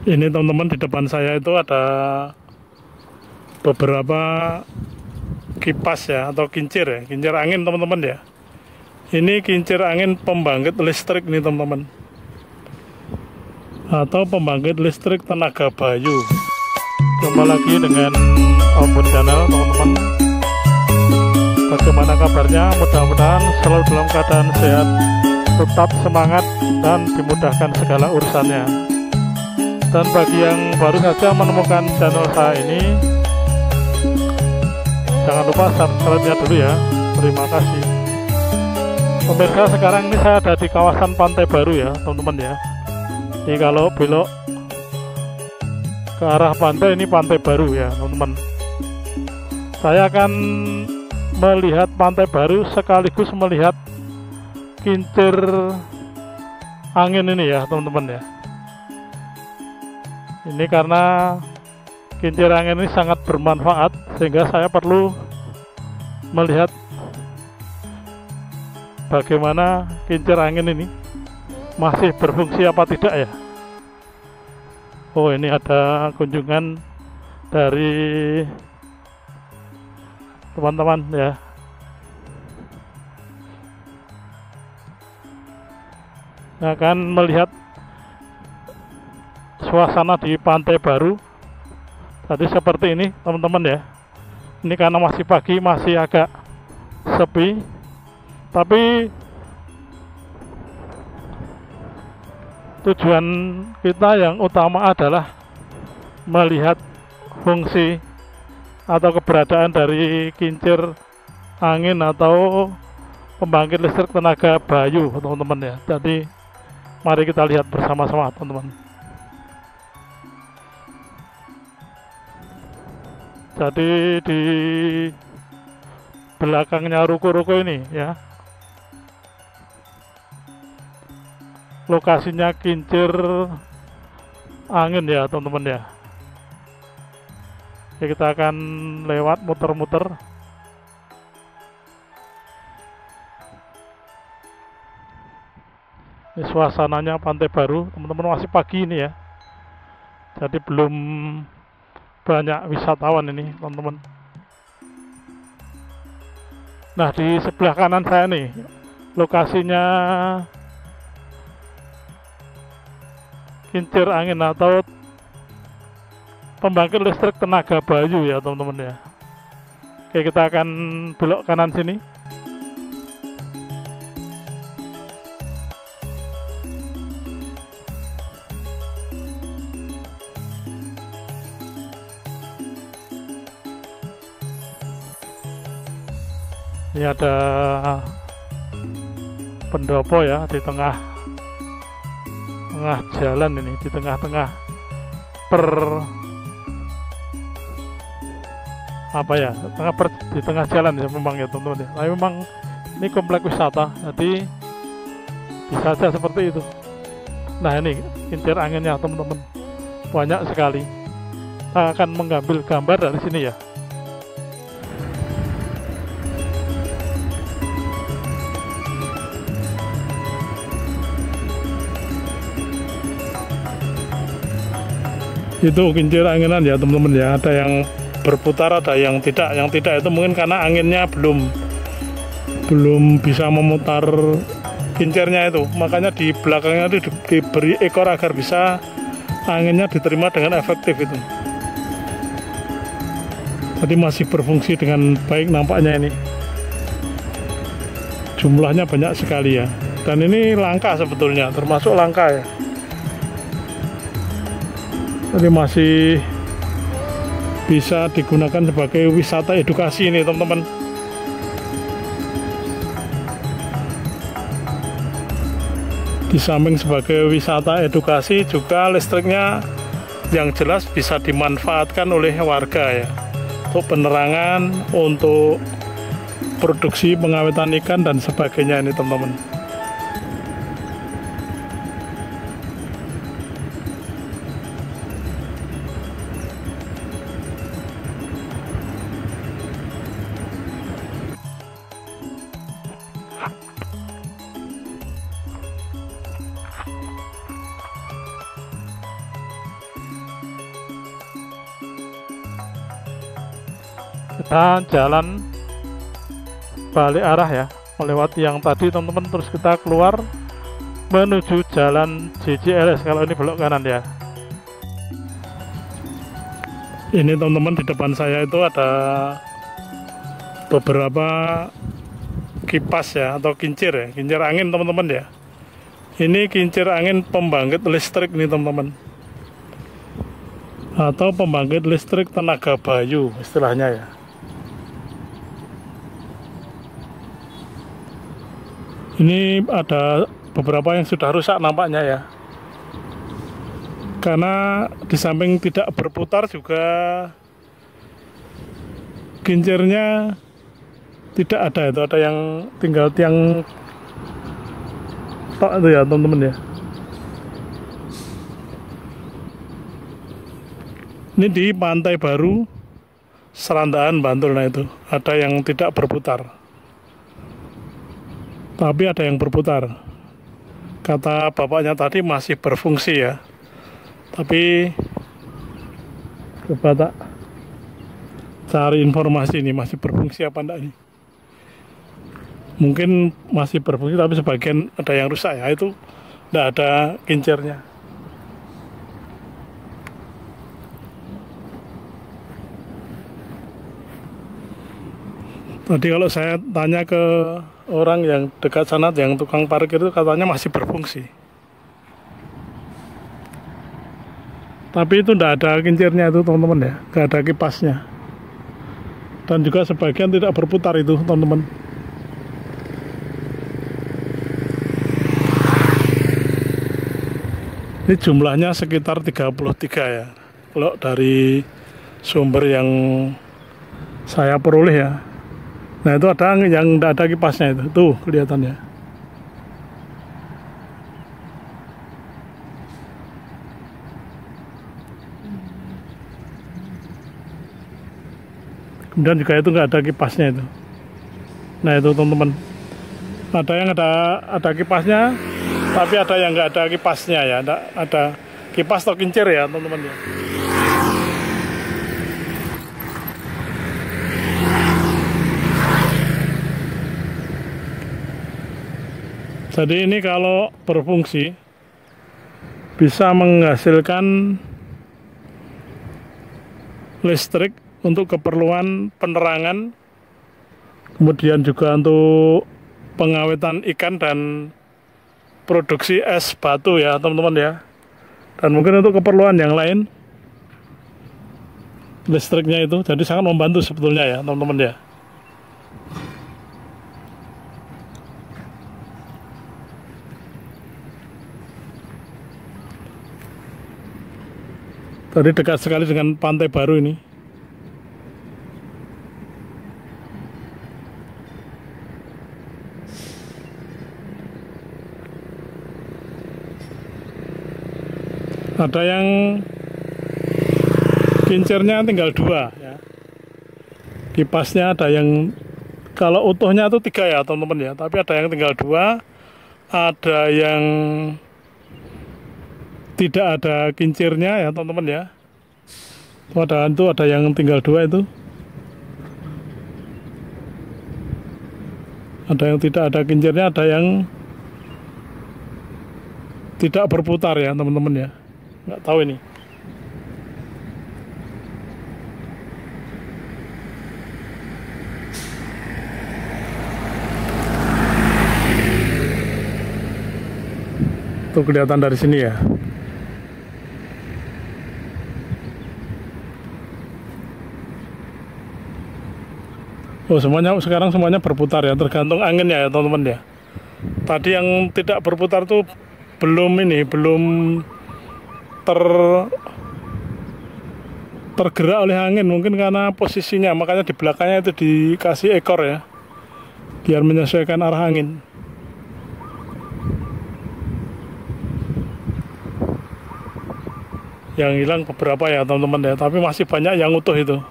Ini teman-teman, di depan saya itu ada beberapa kipas ya, atau kincir ya, kincir angin teman-teman ya. Ini kincir angin pembangkit listrik nih teman-teman, atau pembangkit listrik tenaga bayu. Jumpa lagi dengan Ombud Channel teman-teman. Bagaimana kabarnya? Mudah-mudahan selalu dalam keadaan sehat, tetap semangat, dan dimudahkan segala urusannya. Dan bagi yang baru saja menemukan channel saya ini, jangan lupa subscribe-nya dulu ya. Terima kasih. Pemirsa, sekarang ini saya ada di kawasan Pantai Baru ya teman-teman ya. Jadi kalau belok ke arah pantai, ini Pantai Baru ya teman-teman. Saya akan melihat Pantai Baru sekaligus melihat kincir angin ini ya teman-teman ya. Ini karena kincir angin ini sangat bermanfaat, sehingga saya perlu melihat bagaimana kincir angin ini masih berfungsi apa tidak ya. Oh, ini ada kunjungan dari teman-teman ya. Saya akan melihat suasana di Pantai Baru. Tadi seperti ini teman-teman ya. Ini karena masih pagi, masih agak sepi, tapi tujuan kita yang utama adalah melihat fungsi atau keberadaan dari kincir angin atau pembangkit listrik tenaga bayu teman-teman ya. Jadi mari kita lihat bersama-sama teman-teman. Jadi di belakangnya ruko-ruko ini ya, lokasinya kincir angin ya teman-teman ya. Oke, kita akan lewat muter-muter. Ini suasananya Pantai Baru teman-teman, masih pagi ini ya. Jadi belum banyak wisatawan ini teman-teman. Nah, di sebelah kanan saya nih lokasinya kincir angin atau pembangkit listrik tenaga bayu ya teman-teman ya. Oke, kita akan belok kanan sini. Ini ada pendopo ya di tengah jalan ini, di tengah-tengah di tengah jalan ya memang ya teman-teman ya. Tapi memang ini komplek wisata, jadi bisa saja seperti itu. Nah, ini kincir anginnya teman-teman, banyak sekali. Kita akan mengambil gambar dari sini ya. Itu kincir anginan ya teman-teman ya. Ada yang berputar, ada yang tidak. Yang tidak itu mungkin karena anginnya belum bisa memutar kincirnya itu. Makanya di belakangnya itu diberi ekor agar bisa anginnya diterima dengan efektif itu. Jadi masih berfungsi dengan baik nampaknya ini. Jumlahnya banyak sekali ya. Dan ini langka sebetulnya, termasuk langka ya. Jadi masih bisa digunakan sebagai wisata edukasi ini teman-teman. Di samping sebagai wisata edukasi, juga listriknya yang jelas bisa dimanfaatkan oleh warga ya, untuk penerangan, untuk produksi pengawetan ikan dan sebagainya ini teman-teman. Kita jalan balik arah ya, melewati yang tadi teman-teman, terus kita keluar menuju jalan JJLS kalau ini belok kanan ya. Ini teman-teman, di depan saya itu ada beberapa kipas ya, atau kincir ya, kincir angin teman-teman ya. Ini kincir angin pembangkit listrik nih teman-teman, atau pembangkit listrik tenaga bayu istilahnya ya. Ini ada beberapa yang sudah rusak nampaknya ya, karena di samping tidak berputar juga kincirnya tidak ada, itu ada yang tinggal tiang tok itu ya teman-teman ya. Ini di Pantai Baru, Serandaan, Bantul. Nah itu ada yang tidak berputar, tapi ada yang berputar. Kata bapaknya tadi masih berfungsi ya, tapi coba tak cari informasi ini masih berfungsi apa enggak ini. Mungkin masih berfungsi tapi sebagian ada yang rusak ya, itu enggak ada kincirnya. Tadi kalau saya tanya ke orang yang dekat sana, yang tukang parkir itu katanya masih berfungsi. Tapi itu tidak ada kincirnya itu teman-teman ya, nggak ada kipasnya. Dan juga sebagian tidak berputar itu teman-teman. Ini jumlahnya sekitar 33 ya, kalau dari sumber yang saya peroleh ya. Nah itu ada yang tidak ada kipasnya itu, tuh kelihatannya. Kemudian juga itu nggak ada kipasnya itu. Nah itu teman-teman, ada yang ada kipasnya, tapi ada yang nggak ada kipasnya ya. Ada kipas atau kincir ya teman-teman ya. Jadi ini kalau berfungsi bisa menghasilkan listrik untuk keperluan penerangan, kemudian juga untuk pengawetan ikan dan produksi es batu ya teman-teman ya. Dan mungkin untuk keperluan yang lain listriknya itu, jadi sangat membantu sebetulnya ya teman-teman ya. Tadi dekat sekali dengan Pantai Baru ini. Ada yang kincirnya tinggal 2 ya. Kipasnya ada yang kalau utuhnya itu 3 ya teman-teman ya, tapi ada yang tinggal 2, ada yang tidak ada kincirnya ya teman-teman ya. Itu ada yang tinggal 2 itu. Ada yang tidak ada kincirnya, ada yang tidak berputar ya teman-teman ya. Nggak tahu ini. Tuh kelihatan dari sini ya. Oh sekarang semuanya berputar ya, tergantung anginnya ya teman-teman ya. Tadi yang tidak berputar tuh belum tergerak oleh angin, mungkin karena posisinya, makanya di belakangnya itu dikasih ekor ya, biar menyesuaikan arah angin. Yang hilang beberapa ya teman-teman ya, tapi masih banyak yang utuh itu.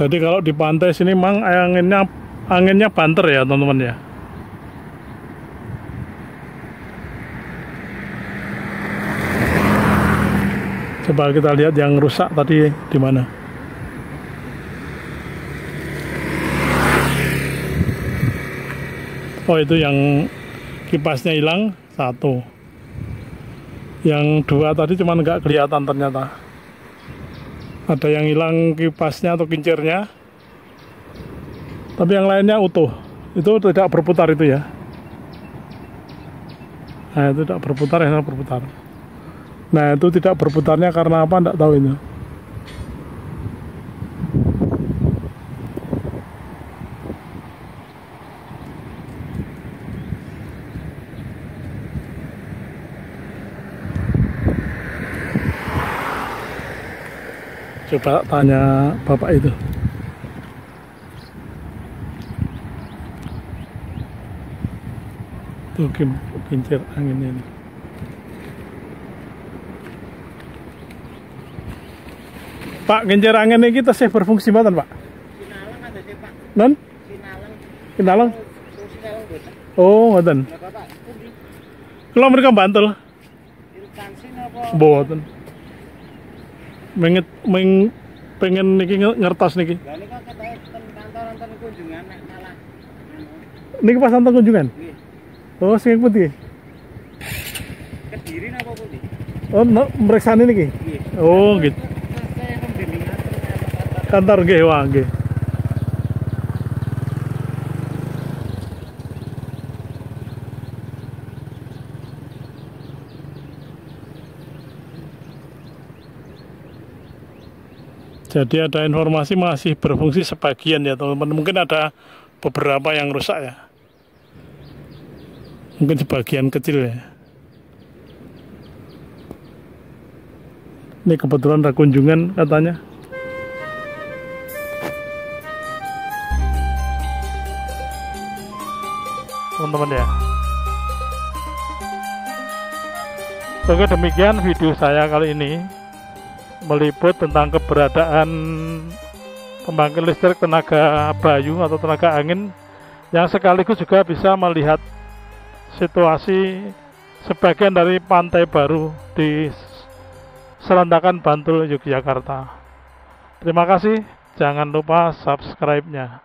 Jadi kalau di pantai sini memang anginnya banter ya teman-teman ya. Coba kita lihat yang rusak tadi di mana. Oh, itu yang kipasnya hilang satu. Yang dua tadi cuman nggak kelihatan ternyata. Ada yang hilang kipasnya atau kincirnya. Tapi yang lainnya utuh. Itu tidak berputar itu ya. Nah, itu tidak berputar, yang berputar. Nah, itu tidak berputarnya karena apa? Tidak tahu ini. Coba tanya bapak itu. Tuh kincir anginnya ini. Pak, kincir angin ini kita sih berfungsi banget, Pak. Sinalang ada sih, Pak. Non? Sinalang. Kinalang? Oh, ngoten. Kalau mereka Bantul. Irkansin apa? Boten. Pengen niki ngertos niki. Lah niku ketoke kantor-kantor kunjungan nek malah Niki pas nonton kunjungan. nggih. Oh, sing putih. Kediri napa pundi? Oh, no, meriksani niki. Nggih. Oh, gitu. Saya pembimbingan Kantor nggih, wah nggih. Jadi ada informasi masih berfungsi sebagian ya teman-teman. Mungkin ada beberapa yang rusak ya. Mungkin sebagian kecil ya. Ini kebetulan ada kunjungan katanya. Teman-teman ya. Oke, demikian video saya kali ini. Meliput tentang keberadaan pembangkit listrik tenaga bayu atau tenaga angin yang sekaligus juga bisa melihat situasi sebagian dari Pantai Baru di Selandakan, Bantul, Yogyakarta. Terima kasih, jangan lupa subscribe-nya.